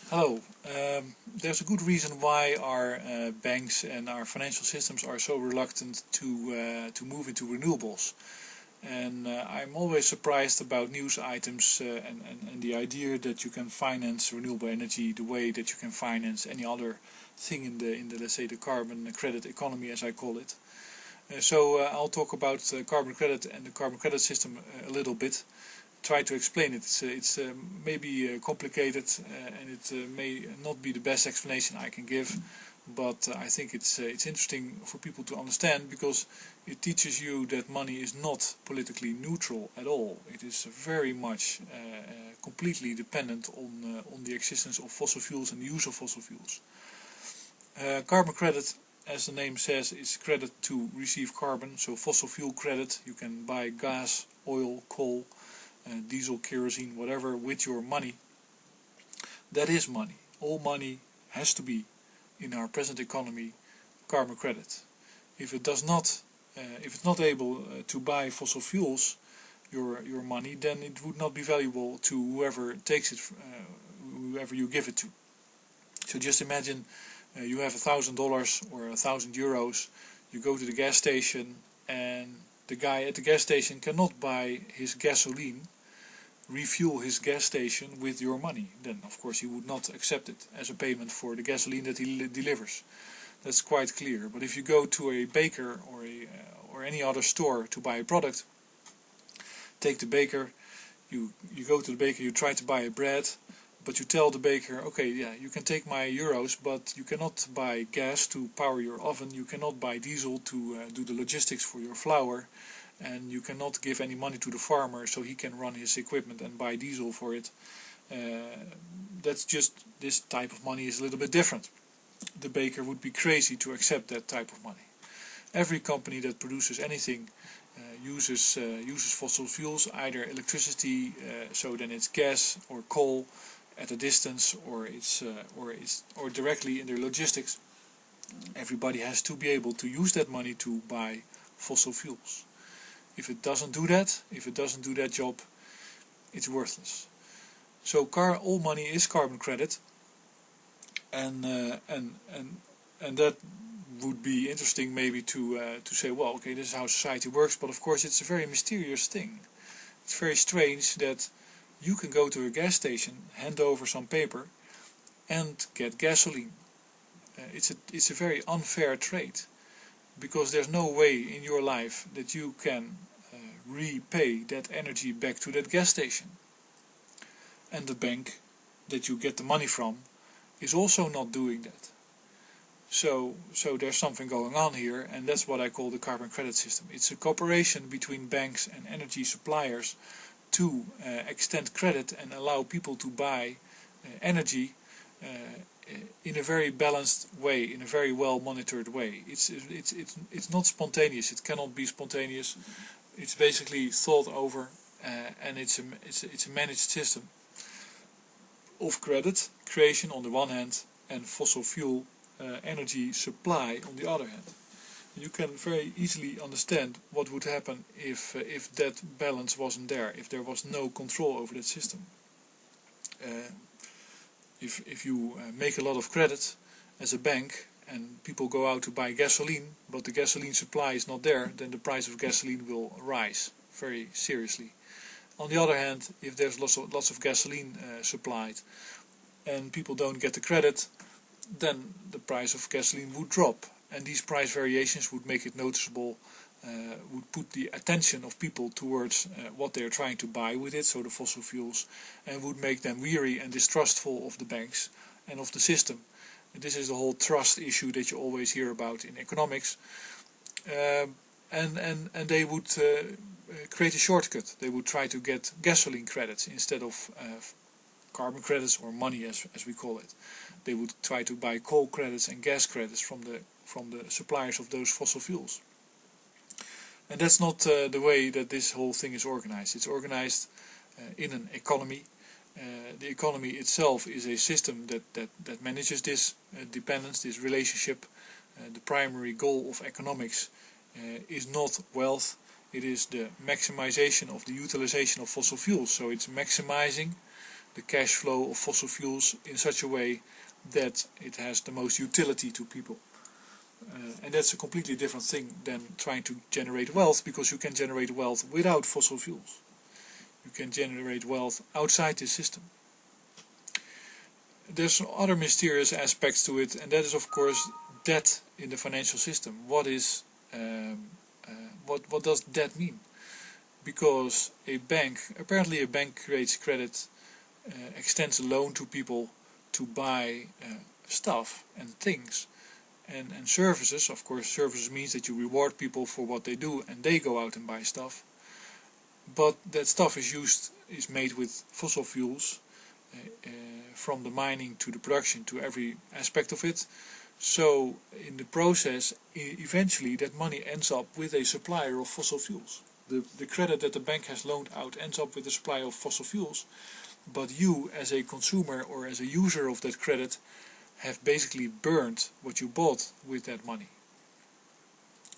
Hello. There's a good reason why our banks and our financial systems are so reluctant to move into renewables. And I'm always surprised about news items and the idea that you can finance renewable energy the way that you can finance any other thing in the let's say the carbon credit economy, as I call it. I'll talk about carbon credit and the carbon credit system a little bit. Try to explain it. It's maybe complicated and it may not be the best explanation I can give, but I think it's interesting for people to understand, because it teaches you that money is not politically neutral at all. It is very much completely dependent on the existence of fossil fuels and the use of fossil fuels. Carbon credit, as the name says, is credit to receive carbon. So fossil fuel credit, you can buy gas, oil, coal, diesel, kerosene, whatever, with your money. That is money. All money has to be, in our present economy, carbon credit. If it's not able to buy fossil fuels, your money, then it would not be valuable to whoever takes it, whoever you give it to. So just imagine you have $1,000 or €1,000. You go to the gas station, and the guy at the gas station cannot buy his gasoline, refuel his gas station with your money. Then of course he would not accept it as a payment for the gasoline that he delivers. That's quite clear. But if you go to a baker or any other store to buy a product, take the baker, you go to the baker, you try to buy a bread, but you tell the baker, okay, yeah, you can take my euros, but you cannot buy gas to power your oven, you cannot buy diesel to do the logistics for your flour, and you cannot give any money to the farmer so he can run his equipment and buy diesel for it. That's just, this type of money is a little bit different. The baker would be crazy to accept that type of money. Every company that produces anything uses fossil fuels, either electricity, so then it's gas or coal at a distance, or or directly in their logistics. Everybody has to be able to use that money to buy fossil fuels. If it doesn't do that job, it's worthless. So all money is carbon credit, and that would be interesting maybe to say, well, okay, this is how society works, but of course it's a very mysterious thing. It's very strange that you can go to a gas station, hand over some paper, and get gasoline. It's a very unfair trade, because there's no way in your life that you can repay that energy back to that gas station. And the bank that you get the money from is also not doing that. So there's something going on here, and that's what I call the carbon credit system. It's a cooperation between banks and energy suppliers to extend credit and allow people to buy energy in a very balanced way, in a very well monitored way. It's not spontaneous. It cannot be spontaneous. It's basically thought over, and it's a managed system of credit creation on the one hand, and fossil fuel energy supply on the other hand. You can very easily understand what would happen if that balance wasn't there, if there was no control over that system. If you make a lot of credit as a bank, and people go out to buy gasoline, but the gasoline supply is not there, then the price of gasoline will rise very seriously. On the other hand, if there's lots of gasoline supplied, and people don't get the credit, then the price of gasoline would drop, and these price variations would make it noticeable, would put the attention of people towards what they are trying to buy with it, so the fossil fuels, and would make them weary and distrustful of the banks and of the system. And this is the whole trust issue that you always hear about in economics, and they would create a shortcut. They would try to get gasoline credits instead of carbon credits, or money as we call it. They would try to buy coal credits and gas credits from the suppliers of those fossil fuels. And that's not the way that this whole thing is organized. It's organized in an economy. The economy itself is a system that manages this dependence, this relationship. The primary goal of economics is not wealth. It is the maximization of the utilization of fossil fuels. So it's maximizing the cash flow of fossil fuels in such a way that it has the most utility to people. And that's a completely different thing than trying to generate wealth, because you can generate wealth without fossil fuels. You can generate wealth outside this system. There's some other mysterious aspects to it, and that is of course debt in the financial system. What does debt mean? Because apparently a bank creates credit, extends a loan to people to buy stuff and things and services. Of course, services means that you reward people for what they do and they go out and buy stuff. But that stuff is made with fossil fuels, from the mining to the production to every aspect of it. So in the process, eventually that money ends up with a supplier of fossil fuels. The credit that the bank has loaned out ends up with a supplier of fossil fuels, but you as a consumer or as a user of that credit have basically burned what you bought with that money.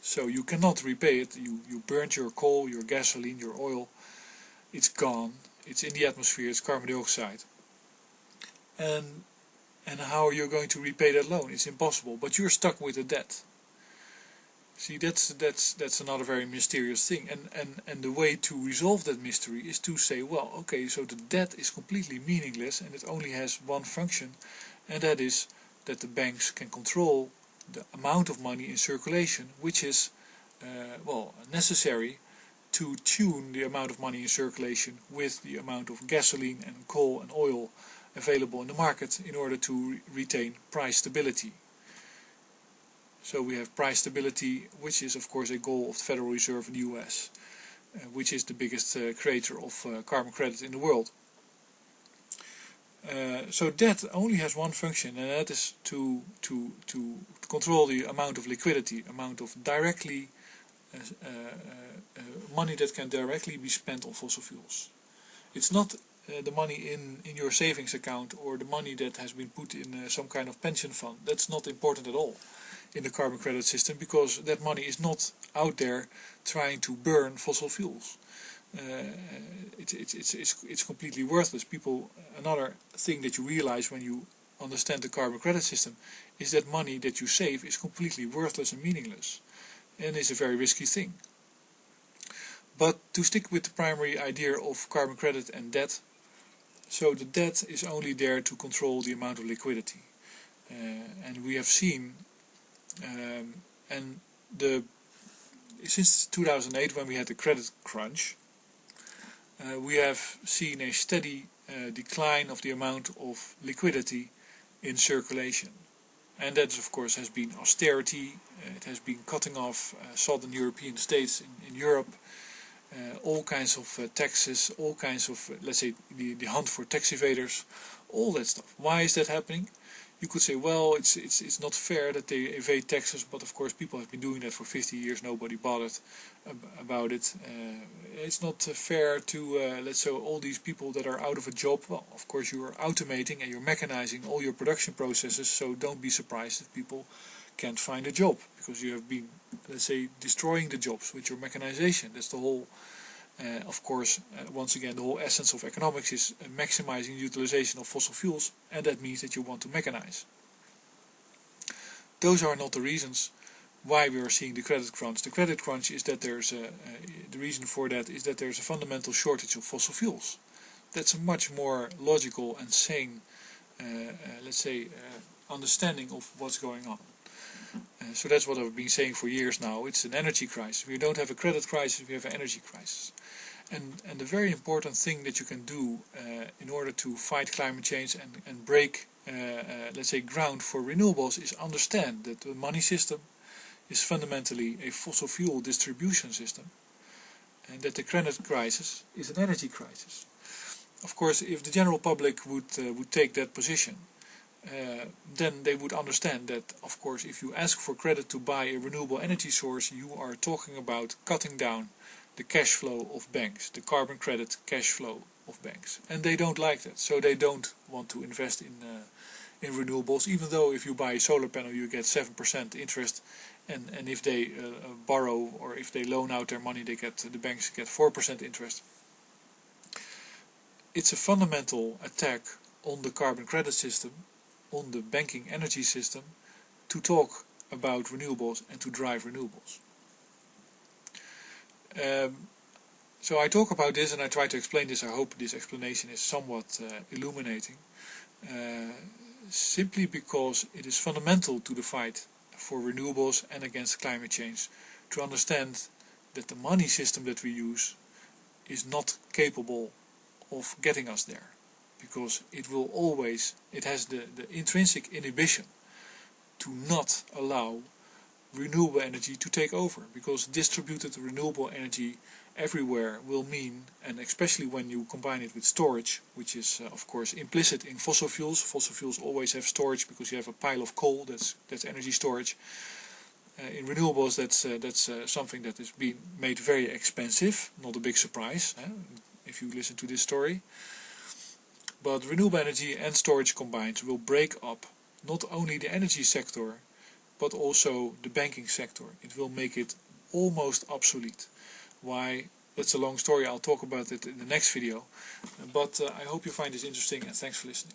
So you cannot repay it. You burned your coal, your gasoline, your oil. It's gone. It's in the atmosphere. It's carbon dioxide. And how are you going to repay that loan? It's impossible. But you're stuck with a debt. See, that's another very mysterious thing. And the way to resolve that mystery is to say, well, okay, so the debt is completely meaningless and it only has one function, and that is that the banks can control the amount of money in circulation, which is necessary to tune the amount of money in circulation with the amount of gasoline and coal and oil available in the market in order to retain price stability. So we have price stability, which is of course a goal of the Federal Reserve in the US, which is the biggest creator of carbon credit in the world. So debt only has one function, and that is to control the amount of liquidity, amount of directly money that can directly be spent on fossil fuels. It's not the money in your savings account or the money that has been put in some kind of pension fund. That's not important at all in the carbon credit system, because that money is not out there trying to burn fossil fuels. It's completely worthless. Another thing that you realize when you understand the carbon credit system is that money that you save is completely worthless and meaningless, and is a very risky thing. But to stick with the primary idea of carbon credit and debt, so the debt is only there to control the amount of liquidity, and we have seen, since 2008, when we had the credit crunch, we have seen a steady decline of the amount of liquidity in circulation. And that of course has been austerity, it has been cutting off southern European states in Europe, all kinds of taxes, all kinds of, let's say, the hunt for tax evaders, all that stuff. Why is that happening? You could say, well, it's not fair that they evade taxes, but of course people have been doing that for 50 years, nobody bothered about it. It's not fair to, let's say, all these people that are out of a job. Well, of course you are automating and you're mechanizing all your production processes, so don't be surprised if people can't find a job, because you have been, let's say, destroying the jobs with your mechanization. That's the whole, of course, once again, the whole essence of economics is maximizing utilization of fossil fuels, and that means that you want to mechanize. Those are not the reasons why we are seeing the credit crunch. The credit crunch is that there's the reason for that is that there's a fundamental shortage of fossil fuels. That's a much more logical and sane, let's say, understanding of what's going on. So that's what I've been saying for years now. It's an energy crisis. We don't have a credit crisis, we have an energy crisis. And the very important thing that you can do in order to fight climate change and break, let's say, ground for renewables is understand that the money system is fundamentally a fossil fuel distribution system, and that the credit crisis is an energy crisis. Of course, if the general public would take that position, then they would understand that, of course, if you ask for credit to buy a renewable energy source, you are talking about cutting down the cash flow of banks, the carbon credit cash flow of banks. And they don't like that, so they don't want to invest in renewables, even though if you buy a solar panel you get 7% interest, and if they borrow or if they loan out their money, the banks get 4% interest. it's a fundamental attack on the carbon credit system, on the banking energy system, to talk about renewables and to drive renewables. So I talk about this and I try to explain this. I hope this explanation is somewhat illuminating. Simply because it is fundamental to the fight for renewables and against climate change to understand that the money system that we use is not capable of getting us there, because it has the intrinsic inhibition to not allow renewable energy to take over, because distributed renewable energy everywhere will mean, and especially when you combine it with storage, which is of course implicit in fossil fuels. Fossil fuels always have storage because you have a pile of coal, that's energy storage. In renewables that's something that is being made very expensive, not a big surprise if you listen to this story. But renewable energy and storage combined will break up not only the energy sector but also the banking sector. It will make it almost obsolete. Why? That's a long story. I'll talk about it in the next video. But I hope you find this interesting, and thanks for listening.